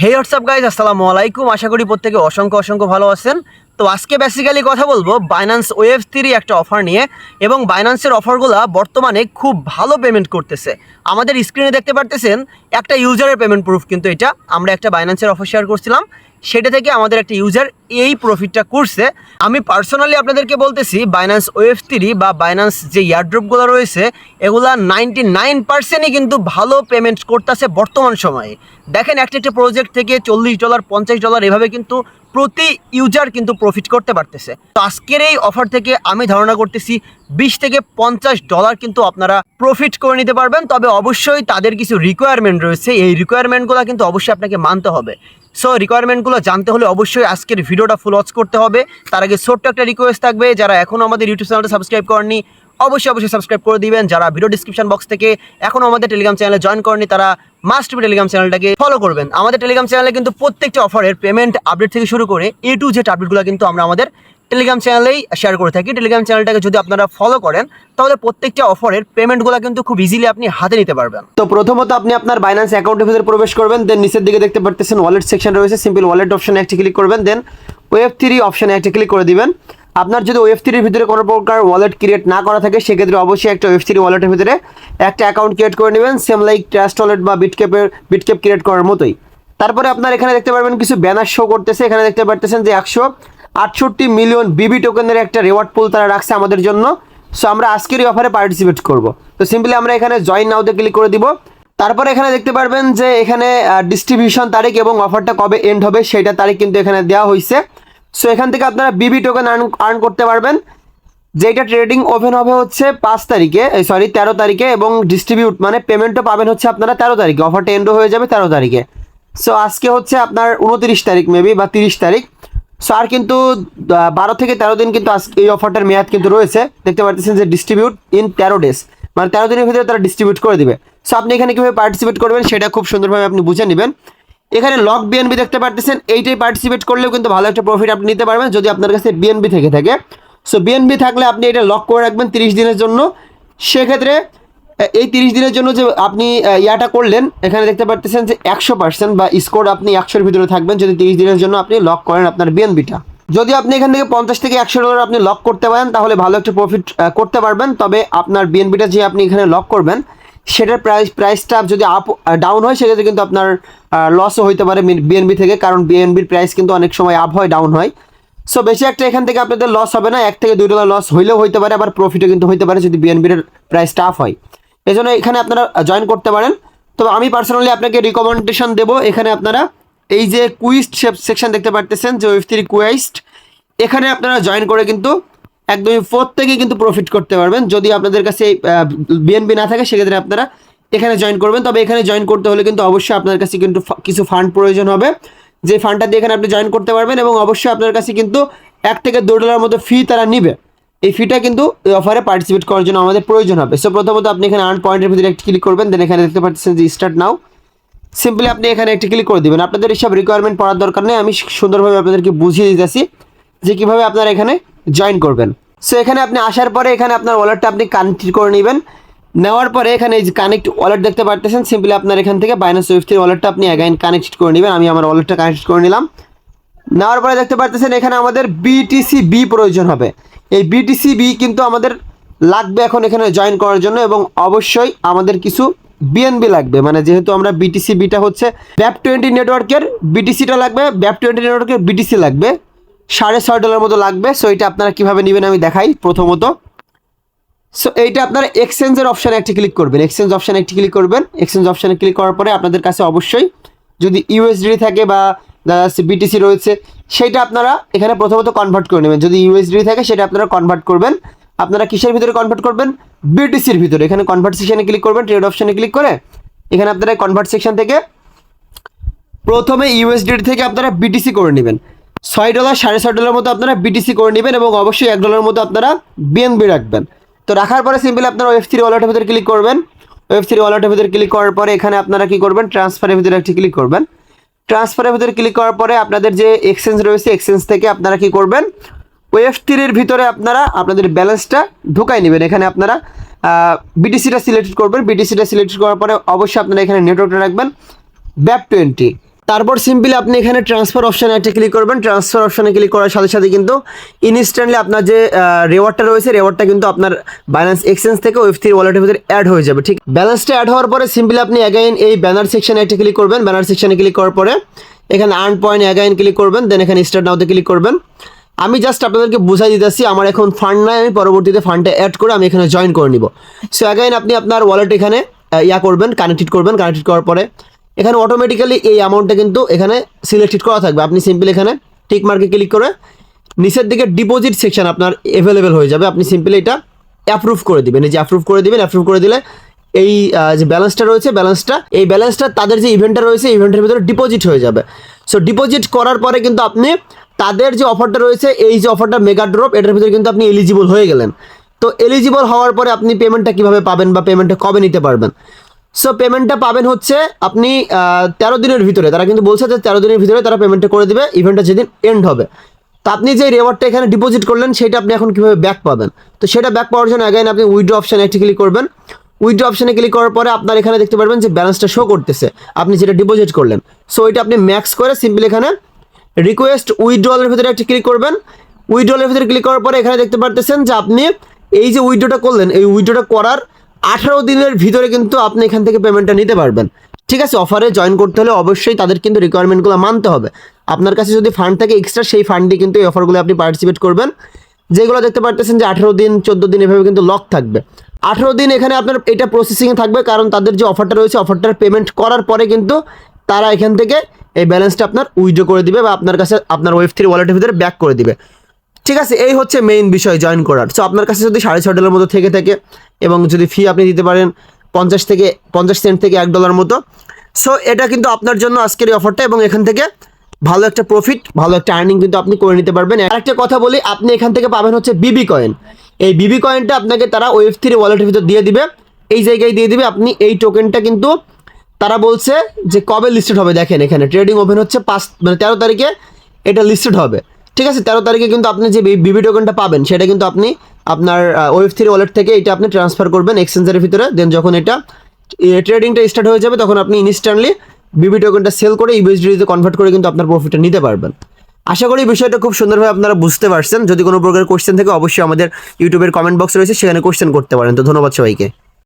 হে WhatsApp guys, আসসালামু আলাইকুম। আশা করি প্রত্যেকে অসংখ্য ভালো আছেন। তো আজকে বেসিক্যালি কথা বলবো বাইন্যান্স ওয়েব3 একটা অফার নিয়ে, এবং বাইন্যান্সের অফারগুলো বর্তমানে খুব ভালো পেমেন্ট করতেছে। আমাদের স্ক্রিনে দেখতে পারতেছেন একটা ইউজারের পেমেন্ট প্রুফ, কিন্তু এটা আমরা একটা বাইন্যান্সের অফার শেয়ার করছিলাম, সেটা থেকে আমাদের একটা ইউজার এই প্রফিটটা করছে। আমি পার্সোনালি আপনাদেরকে বলতেছি বাইন্যান্স ওয়েব3 বা বাইন্যান্স যে ইয়ারড্রপগুলো রয়েছে এগুলা 99%ই কিন্তু ভালো পেমেন্ট করতেছে বর্তমান সময়ে। দেখেন একটা প্রজেক্ট থেকে $40, $50 এভাবে কিন্তু প্রতি ইউজার কিন্তু প্রফিট করতে পারতেছে। তো আজকের এই অফার থেকে আমি ধারণা করতেছি $20 থেকে $50 কিন্তু আপনারা প্রফিট করে নিতে পারবেন। তবে অবশ্যই তাদের কিছু রিকোয়ারমেন্ট রয়েছে, এই রিকোয়ারমেন্টগুলো কিন্তু অবশ্যই আপনাকে মানতে হবে। সো রিকোয়ারমেন্টগুলো জানতে হলে অবশ্যই আজকের ভিডিওটা ফুল ওয়াচ করতে হবে। তার আগে ছোট্ট একটা রিকোয়েস্ট থাকবে, যারা এখনও আমাদের ইউটিউব চ্যানেলটা সাবস্ক্রাইব করেননি অবশ্যই সাবস্ক্রাইব করে দিবেন। যারা ভিডিও ডিসক্রিপশন বক্স থেকে এখনও আমাদের টেলিগ্রাম চ্যানেলে জয়েন করেনি তারা মাস্ট বি টেলিগ্রাম চ্যানেলটাকে ফলো করবেন। আমাদের টেলিগ্রাম চ্যানেলে কিন্তু প্রত্যেকটা অফারের পেমেন্ট আপডেট থেকে শুরু করে A to Z আপডেটগুলো কিন্তু আমরা আমাদের টেলিগ্রাম চ্যানেলেই শেয়ার করে থাকি। টেলিগ্রাম চ্যানেলটাকে যদি আপনারা ফলো করেন তাহলে প্রত্যেকটা অফারের পেমেন্টগুলো কিন্তু খুব ইজিলি আপনি হাতে নিতে পারবেন। তো প্রথমত আপনি আপনার বাইন্যান্স অ্যাকাউন্টের ভিতরে প্রবেশ করবেন, দেন নিচের দিকে দেখতে পারতেছেন ওয়ালেট সেকশন রয়েছে, সিম্পল ওয়ালেট অপশনে একটা ক্লিক করবেন, দেন ওয়েব3 অপশনে একটা ক্লিক করে দিবেন। আপনার যদি ওয়েব3 ভিতরে কোনো প্রকার ওয়ালেট ক্রিয়েট না করা থাকে সেক্ষেত্রে অবশ্যই একটা ওয়েব3 ওয়ালেটের ভিতরে একটা অ্যাকাউন্ট ক্রিয়েট করে নেবেন, সেম লাইক ট্রাস্ট ওয়ালেট বা বিটক্যাপ ক্রিয়েট করার মতোই। তারপরে আপনার এখানে দেখতে পারবেন কিছু ব্যানার শো করতেছে, এখানে দেখতে পারতেছেন যে 168 মিলিয়ন বিবি টোকেনের একটা রিওয়ার্ড পুল তারা রাখছে আমাদের জন্য। সো আমরা আজকের এই অফারে পার্টিসিপেট করব। তো সিম্পলি আমরা এখানে জয়েন নাওতে ক্লিক করে দিব। তারপরে এখানে দেখতে পারবেন যে এখানে ডিস্ট্রিবিউশন তারিখ এবং অফারটা কবে এন্ড হবে সেটা তারিখ কিন্তু এখানে দেওয়া হয়েছে। সো এখান থেকে আপনারা বিবি টোকেন আর্ন করতে পারবেন, যেটা ট্রেডিং ওপেন হবে হচ্ছে 13 তারিখে এবং ডিস্ট্রিবিউট মানে পেমেন্টও পাবেন হচ্ছে আপনারা 13 তারিখে, অফারটা এন্ডও হয়ে যাবে 13 তারিখে। সো আজকে হচ্ছে আপনার 29 তারিখ মেবি বা 30 তারিখ। সো আর কিন্তু 12 থেকে 13 দিন কিন্তু আজকে এই অফারটার মেয়াদ কিন্তু রয়েছে। দেখতে পাচ্ছেন যে ডিস্ট্রিবিউট ইন 13 ডেজ, মানে 13 দিনের ভিতরে তারা ডিস্ট্রিবিউট করে দিবে। সো আপনি এখানে কীভাবে পার্টিসিপেট করবেন সেটা খুব সুন্দরভাবে আপনি বুঝে নেবেন। এখানে লক বিএনবি দেখতে পাচ্ছেন, এইটাই পার্টিসিপেট করলেও কিন্তু ভালো একটা প্রফিট আপনি নিতে পারবেন যদি আপনার কাছে বিএনবি থেকে থাকে। সো বিএনবি থাকলে আপনি এটা লক করে রাখবেন 30 দিনের জন্য। সেক্ষেত্রে এই 30 দিনের জন্য যে আপনি ইয়াটা করলেন, এখানে দেখতে পাচ্ছেন যে 100% বা স্কোর আপনি 100-এর ভিতরে থাকবেন যদি 30 দিনের জন্য আপনি লক করেন আপনার বিএনবিটা। যদি আপনি এখান থেকে $50 থেকে $100 আপনি লক করতে পারেন তাহলে ভালো একটা প্রফিট করতে পারবেন। তবে আপনার বিএনবিটা যে আপনি এখানে লক করবেন সেটার প্রাইসটা যদি আপ ডাউন হয় সেক্ষেত্রে কিন্তু আপনার লসও হইতে পারে বিএনবি থেকে, কারণ বিএনবির প্রাইস কিন্তু অনেক সময় আপ হয় ডাউন হয়। সো বেশি একটা এখান থেকে আপনাদের লস হবে না, $1 থেকে $2 লস হইলেও হইতে পারে, আবার প্রফিটও কিন্তু হইতে পারে যদি বিএনবির প্রাইসটা আপ হয়। এই জন্য এখানে আপনারা জয়েন করতে পারেন। তবে আমি পার্সোনালি আপনাকে রিকমেন্ডেশন দেবো, এখানে আপনারা এই যে কুইস্ট সেকশন দেখতে পারতেছেন যে ওয়েব3 কুইস্ট, এখানে আপনারা জয়েন করে কিন্তু একদমই প্রত্যেকেই কিন্তু প্রফিট করতে পারবেন। যদি আপনাদের কাছে বিএনবি না থাকে সেক্ষেত্রে আপনারা এখানে জয়েন করবেন। তবে এখানে জয়েন করতে হলে কিন্তু অবশ্যই আপনার কাছে কিন্তু কিছু ফান্ড প্রয়োজন হবে, যে ফান্ডটা দিয়ে এখানে আপনি জয়েন করতে পারবেন, এবং অবশ্যই আপনার কাছে কিন্তু $1 থেকে $2 মতো ফি তারা নিবে। এই ফিটা কিন্তু এই অফারে পার্টিসিপেট করার জন্য আমাদের প্রয়োজন হবে। সো প্রথমত আপনি এখানে আর্ন পয়েন্টের ভিতরে একটি ক্লিক করবেন, দেন এখানে দেখতে পাচ্ছেন যে স্টার্ট নাও, সিম্পলি আপনি এখানে একটি ক্লিক করে দেবেন। আপনাদের এইসব রিকোয়ারমেন্ট পড়ার দরকার নেই, আমি সুন্দরভাবে আপনাদেরকে বুঝিয়ে দিতেছি যে কীভাবে আপনারা এখানে জয়েন করবেন। সো এখানে আপনি আসার পরে এখানে আপনার ওয়ালেটটা আপনি কানেক্ট করে নেবেন। নেওয়ার পরে এখানে এই যে কানেক্ট ওয়ালেট দেখতে পারতেছেন, সিম্পলি আপনার এখান থেকে বাইন্যান্স ওয়েব3 ওয়ালেটটা আপনি অ্যাগাইন কানেক্ট করে নেবেন। আমি আমার ওয়ালেটটা কানেক্ট করে নিলাম। নেওয়ার পরে দেখতে পারতেছেন এখানে আমাদের BTC-B প্রয়োজন হবে। এই BTC-B কিন্তু আমাদের লাগবে এখন এখানে জয়েন করার জন্য, এবং অবশ্যই আমাদের কিছু বিএনবি লাগবে, মানে যেহেতু আমরা BTC-Bটা হচ্ছে BEP20 নেটওয়ার্কের BTC-টা লাগবে, BEP20 নেটওয়ার্কের BTC লাগবে $6.5 মতো লাগবে। সো এটা আপনারা কীভাবে নেবেন আমি দেখাই। প্রথমত সো এইটা আপনারা এক্সচেঞ্জের অপশানে একটি ক্লিক করবেন, এক্সচেঞ্জ অপশানে একটি ক্লিক করবেন। এক্সচেঞ্জ অপশানে ক্লিক করার পরে আপনাদের কাছে অবশ্যই যদি USD থাকে বা BTC রয়েছে সেইটা আপনারা এখানে প্রথমত কনভার্ট করে নেবেন। যদি USD থাকে সেটা আপনারা কনভার্ট করবেন। আপনারা কিসের ভিতরে কনভার্ট করবেন? BTCর ভিতরে। এখানে কনভার্ট সেকশানে ক্লিক করবেন, ট্রেড অপশানে ক্লিক করে এখানে আপনারা কনভার্ট সেকশন থেকে প্রথমে USD থেকে আপনারা BTC করে নেবেন। $6 $6.5 মতো আপনারা BTC করে নেবেন, এবং অবশ্যই $1 মতো আপনারা BNB রাখবেন। তো রাখার পরে সিম্পলি আপনারা ওয়েব3 ওয়ালেটের ভিতরে ক্লিক করবেন। ওয়েব3 ওয়ালেটের ভিতরে ক্লিক করার পরে এখানে আপনারা কি করবেন? ট্রান্সফারের ভিতরে একটি ক্লিক করবেন। ট্রান্সফারের ভিতরে ক্লিক করার পরে আপনাদের যে এক্সচেঞ্জ রয়েছে এক্সচেঞ্জ থেকে আপনারা কি করবেন? ওয়েব3-এর ভিতরে আপনারা আপনাদের ব্যালেন্সটা ঢুকাই নেবেন। এখানে আপনারা BTC-টা সিলেক্ট করবেন। BTC-টা সিলেক্ট করার পরে অবশ্যই আপনারা এখানে নেটওয়ার্কটা রাখবেন BEP20। তারপর সিম্পলি আপনি এখানে ট্রান্সফার অপশানে একটা ক্লিক করবেন। ট্রান্সফার অপশানে ক্লিক করার সাথে সাথে কিন্তু ইনস্ট্যান্টলি আপনার যে রেওয়ার্ডটা রয়েছে, রেওয়ার্ডটা কিন্তু আপনার বাইন্যান্স এক্সচেঞ্জ থেকে ওয়েব3 ওয়ালেটের ভিতরে অ্যাড হয়ে যাবে। ঠিক ব্যালেন্সটা অ্যাড হওয়ার পরে সিম্পলি আপনি অ্যাগাইন এই ব্যানার সেকশানে একটা ক্লিক করবেন। ব্যানার সেকশানে ক্লিক করার পরে এখানে আর্ন পয়েন্ট অ্যাগাইন ক্লিক করবেন, দেন এখানে স্টার্ট নাওতে ক্লিক করবেন। আমি জাস্ট আপনাদেরকে বুঝাই দিতেছি, আমার এখন ফান্ড নাই, আমি পরবর্তীতে ফান্ডটা অ্যাড করে আমি এখানে জয়েন করে নিব। সো অ্যাগাইন আপনি আপনার ওয়ালেট এখানে করবেন, কানেক্টেড করবেন। কানেক্টেড করার পরে এখানে অটোমেটিক্যালি এই অ্যামাউন্টটা কিন্তু এখানে সিলেক্টেড করা থাকবে। আপনি সিম্পল এখানে টিক মার্কে ক্লিক করে নিচের দিকে ডিপোজিট সেকশন আপনার অ্যাভেলেবেল হয়ে যাবে। আপনি সিম্পলি এটা অ্যাপ্রুভ করে দিবেন। এই যে অ্যাপ্রুভ করে দিবেন, অ্যাপ্রুভ করে দিলে এই যে ব্যালেন্সটা রয়েছে, এই ব্যালেন্সটা তাদের যে ইভেন্টটা রয়েছে, ইভেন্টের ভিতরে ডিপোজিট হয়ে যাবে। সো ডিপোজিট করার পরে কিন্তু আপনি তাদের যে অফারটা রয়েছে, এই যে অফারটা মেগা ড্রপ, এটার ভিতরে কিন্তু আপনি এলিজিবল হয়ে গেলেন। তো এলিজিবল হওয়ার পরে আপনি পেমেন্টটা কীভাবে পাবেন বা পেমেন্টটা কবে নিতে পারবেন? সো পেমেন্টটা পাবেন হচ্ছে আপনি 13 দিনের ভিতরে, তারা কিন্তু বলছে যে 13 দিনের ভিতরে তারা পেমেন্টটা করে দেবে, ইভেন্টটা যেদিন এন্ড হবে। তো আপনি যে রেওয়ার্ডটা এখানে ডিপোজিট করলেন সেটা আপনি এখন কীভাবে ব্যাক পাবেন? তো সেটা ব্যাক পাওয়ার জন্য অ্যাগাইন আপনি উইথড্র অপশানে একটি ক্লিক করবেন। উইথড্র অপশানে ক্লিক করার পরে আপনার এখানে দেখতে পারবেন যে ব্যালেন্সটা শো করতেছে আপনি যেটা ডিপোজিট করলেন। সো এটা আপনি ম্যাক্স করে সিম্পলি এখানে রিকোয়েস্ট উইথড্রলের ভিতরে একটা ক্লিক করবেন। উইথড্রলের ভিতরে ক্লিক করার পরে এখানে দেখতে পারতেছেন যে আপনি এই যে উইথড্রটা করলেন, এই উইথড্রটা করার 18 দিনের ভিতরে কিন্তু আপনি এখান থেকে পেমেন্টটা নিতে পারবেন। ঠিক আছে, অফারে জয়েন করতে হলে অবশ্যই তাদের কিন্তু রিকোয়ারমেন্টগুলো মানতে হবে। আপনার কাছে যদি ফান্ড থাকে এক্সট্রা, সেই ফান্ড দিয়ে কিন্তু এই অফারগুলো আপনি পার্টিসিপেট করবেন। যেগুলো দেখতে পারতেছেন যে 18 দিন 14 দিন এভাবে কিন্তু লক থাকবে। 18 দিন এখানে আপনার এটা প্রসেসিংয়ে থাকবে, কারণ তাদের যে অফারটা রয়েছে, অফারটার পেমেন্ট করার পরে কিন্তু তারা এখান থেকে এই ব্যালেন্সটা আপনার উইথড্র করে দিবে বা আপনার কাছে আপনার ওয়েব3 ওয়ালেটের ভিতরে ব্যাক করে দিবে। ঠিক আছে, এই হচ্ছে মেইন বিষয় জয়েন করার। সো আপনার কাছে যদি $6.5 মতো থেকে থাকে এবং যদি ফি আপনি দিতে পারেন 50 সেন্ট থেকে $1 মতো, সো এটা কিন্তু আপনার জন্য আজকের এই অফারটা, এবং এখান থেকে ভালো একটা প্রফিট, ভালো একটা আর্নিং কিন্তু আপনি করে নিতে পারবেন। আরেকটা কথা বলি, আপনি এখান থেকে পাবেন হচ্ছে বিবি কয়েন। এই বিবি কয়েনটা আপনাকে তারা ওয়েব3 ওয়ালেটের ভিতর দিয়ে দিবে, এই জায়গায় দিয়ে দিবে। আপনি এই টোকেনটা কিন্তু তারা বলছে যে কবে লিস্টেড হবে, দেখেন এখানে ট্রেডিং ওপেন হচ্ছে 13 তারিখে এটা লিস্টেড হবে। ঠিক আছে, 13 তারিখে কিন্তু আপনি যে বিবি টোকেনটা পাবেন সেটা কিন্তু আপনি আপনার ওয়েব3 ওয়ালেট থেকে এটা আপনি ট্রান্সফার করবেন এক্সচেঞ্জের ভিতরে। দেন যখন এটা ট্রেডিংটা স্টার্ট হয়ে যাবে তখন আপনি ইনস্ট্যান্টলি বিবি টোকেনটা সেল করে ইউএসডিতে কনভার্ট করে কিন্তু আপনার প্রফিটটা নিতে পারবেন। আশা করি বিষয়টা খুব সুন্দরভাবে আপনারা বুঝতে পারছেন। যদি কোনো প্রকার কোশ্চেন থাকে অবশ্যই আমাদের ইউটিউবের কমেন্ট বক্স রয়েছে, সেখানে কোশ্চেন করতে পারেন। তো ধন্যবাদ সবাইকে।